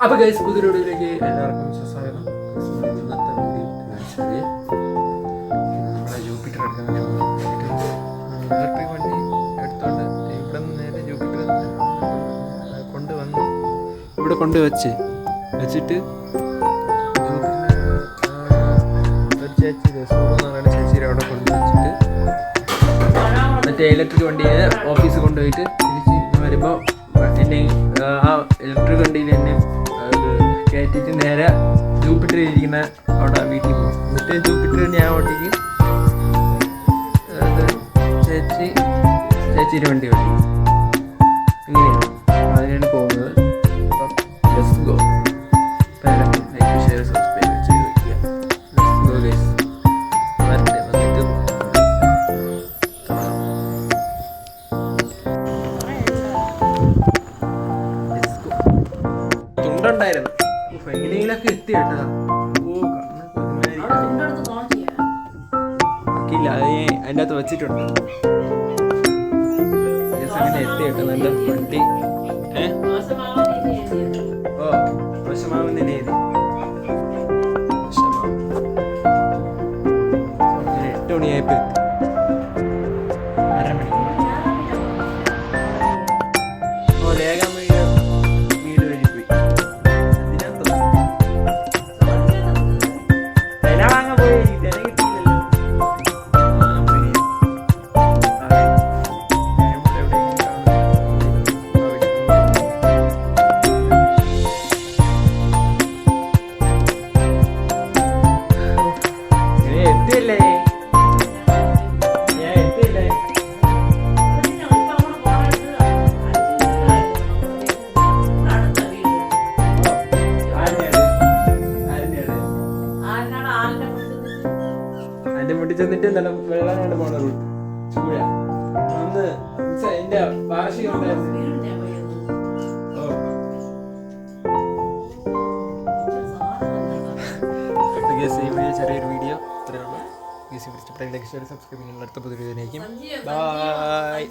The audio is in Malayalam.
അപ്പോൾ ഗൈസ് പുതിയ വീഡിയോയിലേക്ക് എല്ലാവർക്കും സ്വാഗതം. ഇന്നത്തെ വീഡിയോ നമ്മളെ ജൂപ്പിറ്റർ എടുക്കാൻ ഇലക്ട്രിക് വണ്ടി എടുത്തോണ്ട് ഇവിടെ നിന്ന് നേരെ ജൂപ്പിറ്റർ കൊണ്ടുവന്ന് ഇവിടെ വെച്ചിട്ട് ഒരു ചേച്ചി സൂറു എന്ന് പറയുന്ന ചേച്ചിയുടെ അവിടെ കൊണ്ടുവച്ചിട്ട് മറ്റേ ഇലക്ട്രിക് വണ്ടിയെ ഓഫീസ് കൊണ്ടുപോയിട്ട് തിരിച്ച് വരുമ്പോൾ എന്നെ ആ ഇലക്ട്രിക് വണ്ടിയിൽ എന്നെ കയറ്റിയിട്ട് നേരെ ജൂപ്പിറ്റർ ഇരിക്കുന്ന അവിടെ വീട്ടിൽ പോകും. എന്നിട്ട് ജൂപ്പിറ്റർ ഞാൻ ഓട്ടിക്കും, ചേച്ചിയുടെ വണ്ടി ഓടിക്കും. ഇങ്ങനെയാണ് അതിനാണ് പോകുന്നത്. അപ്പം ലെറ്റ്സ് ഗോ. എല്ലാവരും ലൈക്ക് ഷെയർ സബ്സ്ക്രൈബ് ചെയ്ത് വയ്ക്കുക. Let's go guys. വന്നിട്ട് തുണ്ടുണ്ടായിരുന്നു എങ്ങനെയെങ്കിലൊക്കെ എത്തി കേട്ടാ. ഇല്ല, അത് അതിൻ്റെ അകത്ത് വെച്ചിട്ടുണ്ട്. അങ്ങനെ എത്തി കേട്ടോ. നല്ല വണ്ടി മോശമാവുന്നതിന് എഴുതി 8 മണിയായപ്പോ എത്തി. 1:30 മണി. ലേഖം വീട് വഴി പോയി. വില വാങ്ങാൻ പോയി, വില കിട്ടിയില്ലല്ലോ. എത്തിയല്ലേ അതിന്റെ മുട്ടി ചെന്നിട്ട് എന്താണ് വെള്ളനാട് പോണ റൂട്ട് ചൂഴ അന്ന് എന്റെ വാർഷികം ഉണ്ടായിരുന്നു. ചെറിയൊരു വീഡിയോ ഇത്രയേ ഉള്ളൂ. സബ്സ്ക്രൈബ് അടുത്ത പുതിയ വീഡിയോ ആയിരിക്കും. ബൈ.